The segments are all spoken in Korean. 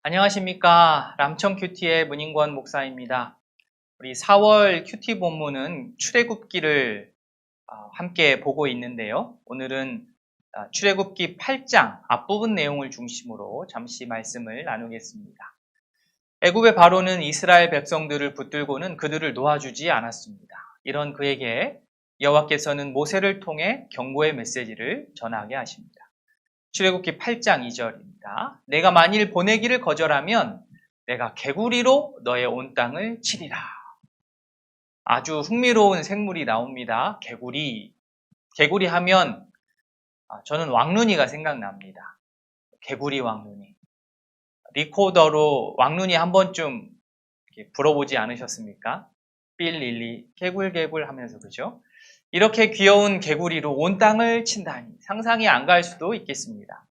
안녕하십니까. 람청큐티의 문인권 목사입니다. 우리 4월 큐티 본문은 출애굽기를 함께 보고 있는데요. 오늘은 출애굽기 8장 앞부분 내용을 중심으로 잠시 말씀을 나누겠습니다. 애굽의 바로는 이스라엘 백성들을 붙들고는 그들을 놓아주지 않았습니다. 이런 그에게 여호와께서는 모세를 통해 경고의 메시지를 전하게 하십니다. 출애굽기 8장 2절입니다. 내가 만일 보내기를 거절하면 내가 개구리로 너의 온 땅을 치리라. 아주 흥미로운 생물이 나옵니다. 개구리. 개구리 하면 저는 왕눈이가 생각납니다. 개구리 왕눈이. 리코더로 왕눈이 한 번쯤 불어보지 않으셨습니까? 삘릴리 개굴개굴 하면서 그죠? 이렇게 귀여운 개구리로 온 땅을 친다니 상상이 안 갈 수도 있겠습니다.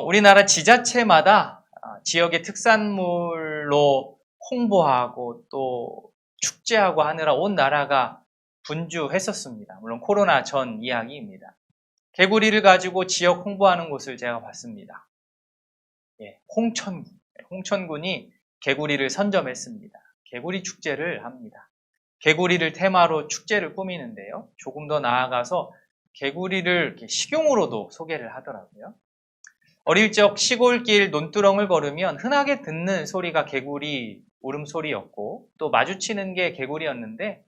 우리나라 지자체마다 지역의 특산물로 홍보하고 또 축제하고 하느라 온 나라가 분주했었습니다. 물론 코로나 전 이야기입니다. 개구리를 가지고 지역 홍보하는 곳을 제가 봤습니다. 홍천군. 홍천군이 개구리를 선점했습니다. 개구리 축제를 합니다. 개구리를 테마로 축제를 꾸미는데요. 조금 더 나아가서 개구리를 이렇게 식용으로도 소개를 하더라고요. 어릴 적 시골길 논두렁을 걸으면 흔하게 듣는 소리가 개구리 울음소리였고 또 마주치는 게 개구리였는데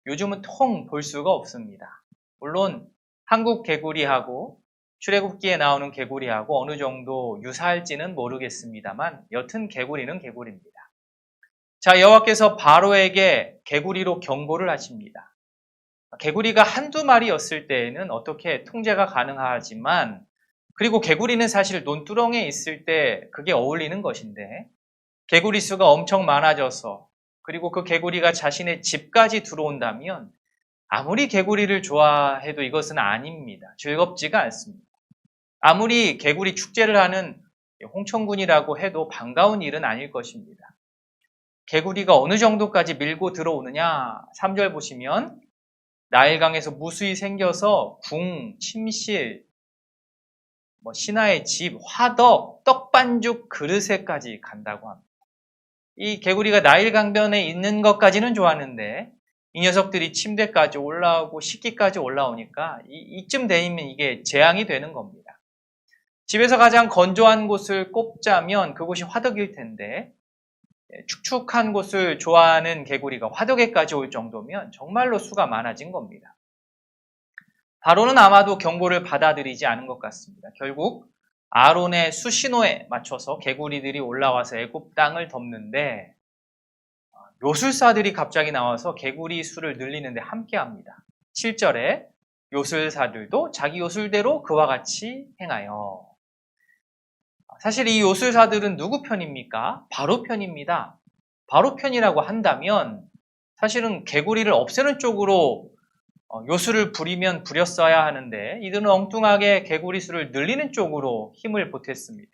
요즘은 통 볼 수가 없습니다. 물론 한국 개구리하고 출애굽기에 나오는 개구리하고 어느 정도 유사할지는 모르겠습니다만 여튼 개구리는 개구리입니다. 자, 여호와께서 바로에게 개구리로 경고를 하십니다. 개구리가 한두 마리였을 때에는 어떻게 통제가 가능하지만 그리고 개구리는 사실 논두렁에 있을 때 그게 어울리는 것인데 개구리 수가 엄청 많아져서 그리고 그 개구리가 자신의 집까지 들어온다면 아무리 개구리를 좋아해도 이것은 아닙니다. 즐겁지가 않습니다. 아무리 개구리 축제를 하는 홍천군이라고 해도 반가운 일은 아닐 것입니다. 개구리가 어느 정도까지 밀고 들어오느냐 3절 보시면 나일강에서 무수히 생겨서 궁, 침실, 신하의 집, 화덕, 떡반죽 그릇에까지 간다고 합니다. 이 개구리가 나일강변에 있는 것까지는 좋았는데 이 녀석들이 침대까지 올라오고 식기까지 올라오니까 이쯤 되면 이게 재앙이 되는 겁니다. 집에서 가장 건조한 곳을 꼽자면 그곳이 화덕일 텐데 축축한 곳을 좋아하는 개구리가 화덕에까지 올 정도면 정말로 수가 많아진 겁니다. 바로는 아마도 경고를 받아들이지 않은 것 같습니다. 결국 아론의 수신호에 맞춰서 개구리들이 올라와서 애굽 땅을 덮는데 요술사들이 갑자기 나와서 개구리 수를 늘리는데 함께합니다. 7절에 요술사들도 자기 요술대로 그와 같이 행하여. 사실 이 요술사들은 누구 편입니까? 바로 편입니다. 바로 편이라고 한다면 사실은 개구리를 없애는 쪽으로 요술을 부리면 부렸어야 하는데 이들은 엉뚱하게 개구리 수를 늘리는 쪽으로 힘을 보탰습니다.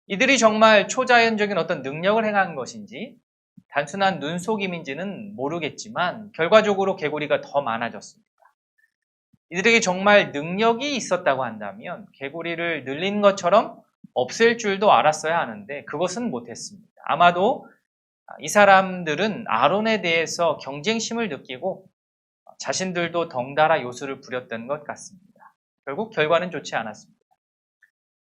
이들이 정말 초자연적인 어떤 능력을 행한 것인지 단순한 눈속임인지는 모르겠지만 결과적으로 개구리가 더 많아졌습니다. 이들에게 정말 능력이 있었다고 한다면 개구리를 늘린 것처럼 없앨 줄도 알았어야 하는데 그것은 못했습니다. 아마도 이 사람들은 아론에 대해서 경쟁심을 느끼고 자신들도 덩달아 요술을 부렸던 것 같습니다. 결국 결과는 좋지 않았습니다.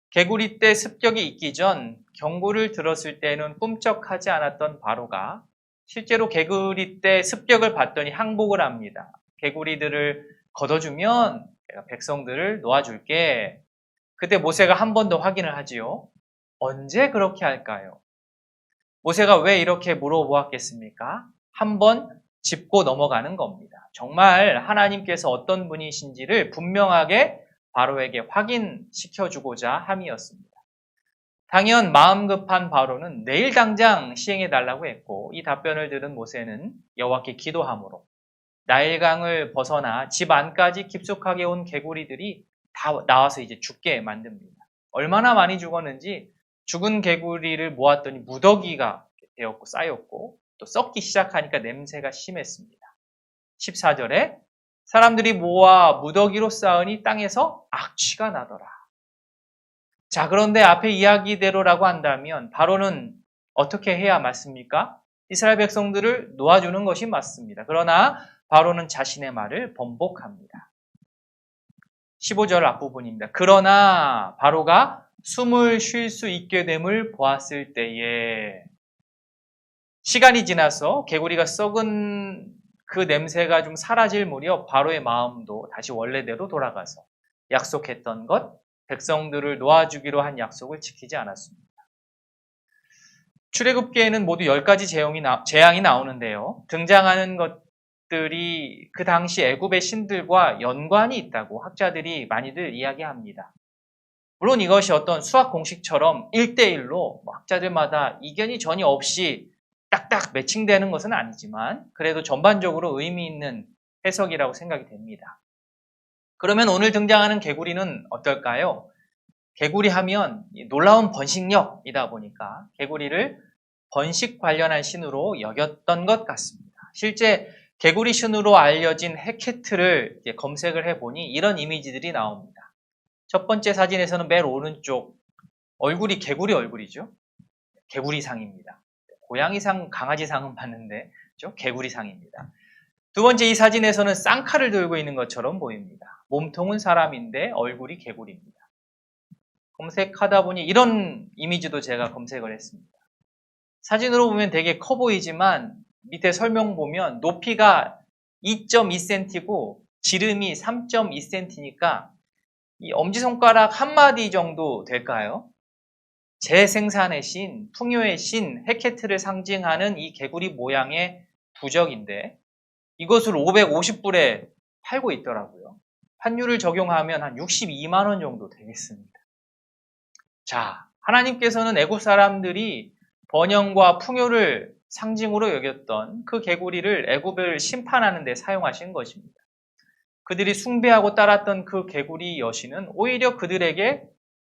개구리 때 습격이 있기 전 경고를 들었을 때는 꿈쩍하지 않았던 바로가 실제로 개구리 때 습격을 받더니 항복을 합니다. 개구리들을 걷어주면 내가 백성들을 놓아줄게. 그때 모세가 한 번 더 확인을 하지요. 언제 그렇게 할까요? 모세가 왜 이렇게 물어보았겠습니까? 한 번 짚고 넘어가는 겁니다. 정말 하나님께서 어떤 분이신지를 분명하게 바로에게 확인시켜주고자 함이었습니다. 당연 마음 급한 바로는 내일 당장 시행해달라고 했고 이 답변을 들은 모세는 여호와께 기도함으로 나일강을 벗어나 집 안까지 깊숙하게 온 개구리들이 다 나와서 이제 죽게 만듭니다. 얼마나 많이 죽었는지 죽은 개구리를 모았더니 무더기가 되었고 쌓였고 또 썩기 시작하니까 냄새가 심했습니다. 14절에 사람들이 모아 무더기로 쌓으니 땅에서 악취가 나더라. 자, 그런데 앞에 이야기대로라고 한다면 바로는 어떻게 해야 맞습니까? 이스라엘 백성들을 놓아주는 것이 맞습니다. 그러나 바로는 자신의 말을 번복합니다. 15절 앞부분입니다. 그러나 바로가 숨을 쉴 수 있게 됨을 보았을 때에, 시간이 지나서 개구리가 썩은 그 냄새가 좀 사라질 무렵 바로의 마음도 다시 원래대로 돌아가서 약속했던 것, 백성들을 놓아주기로 한 약속을 지키지 않았습니다. 출애굽기에는 모두 10가지 재앙이 나오는데요. 등장하는 것들이 그 당시 애굽의 신들과 연관이 있다고 학자들이 많이들 이야기합니다. 물론 이것이 어떤 수학 공식처럼 1대1로 학자들마다 이견이 전혀 없이 딱딱 매칭되는 것은 아니지만 그래도 전반적으로 의미 있는 해석이라고 생각이 됩니다. 그러면 오늘 등장하는 개구리는 어떨까요? 개구리 하면 놀라운 번식력이다 보니까 개구리를 번식 관련한 신으로 여겼던 것 같습니다. 실제 개구리 신으로 알려진 헤케트를 검색을 해보니 이런 이미지들이 나옵니다. 첫 번째 사진에서는 맨 오른쪽 얼굴이 개구리 얼굴이죠. 개구리상입니다. 고양이상, 강아지상은 봤는데 개구리상입니다. 두 번째 이 사진에서는 쌍칼을 들고 있는 것처럼 보입니다. 몸통은 사람인데 얼굴이 개구리입니다. 검색하다 보니 이런 이미지도 제가 검색을 했습니다. 사진으로 보면 되게 커 보이지만 밑에 설명 보면 높이가 2.2cm고 지름이 3.2cm니까 이 엄지손가락 한마디 정도 될까요? 재생산의 신, 풍요의 신, 헤케트를 상징하는 이 개구리 모양의 부적인데 이것을 550불에 팔고 있더라고요. 환율을 적용하면 한 62만 원 정도 되겠습니다. 자, 하나님께서는 애굽 사람들이 번영과 풍요를 상징으로 여겼던 그 개구리를 애굽을 심판하는 데 사용하신 것입니다. 그들이 숭배하고 따랐던 그 개구리 여신은 오히려 그들에게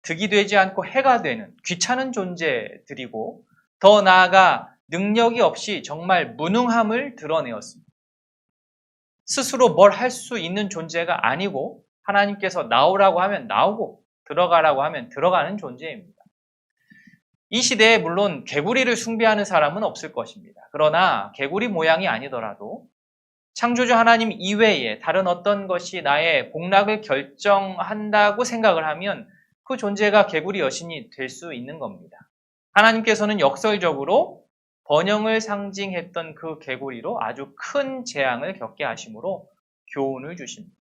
득이 되지 않고 해가 되는 귀찮은 존재들이고 더 나아가 능력이 없이 정말 무능함을 드러내었습니다. 스스로 뭘 할 수 있는 존재가 아니고 하나님께서 나오라고 하면 나오고 들어가라고 하면 들어가는 존재입니다. 이 시대에 물론 개구리를 숭배하는 사람은 없을 것입니다. 그러나 개구리 모양이 아니더라도 창조주 하나님 이외에 다른 어떤 것이 나의 복락을 결정한다고 생각을 하면 그 존재가 개구리 여신이 될 수 있는 겁니다. 하나님께서는 역설적으로 번영을 상징했던 그 개구리로 아주 큰 재앙을 겪게 하심으로 교훈을 주십니다.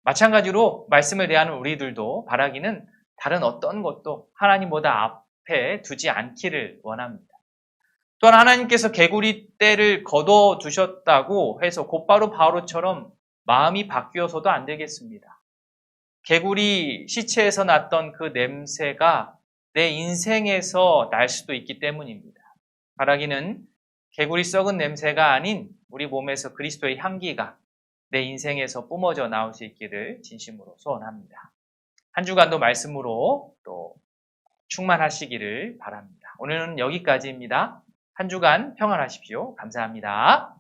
마찬가지로 말씀을 대하는 우리들도 바라기는 다른 어떤 것도 하나님보다 앞에 두지 않기를 원합니다. 또한 하나님께서 개구리 떼를 거둬두셨다고 해서 곧바로 바로처럼 마음이 바뀌어서도 안 되겠습니다. 개구리 시체에서 났던 그 냄새가 내 인생에서 날 수도 있기 때문입니다. 바라기는 개구리 썩은 냄새가 아닌 우리 몸에서 그리스도의 향기가 내 인생에서 뿜어져 나올 수 있기를 진심으로 소원합니다. 한 주간도 말씀으로 또 충만하시기를 바랍니다. 오늘은 여기까지입니다. 한 주간 평안하십시오. 감사합니다.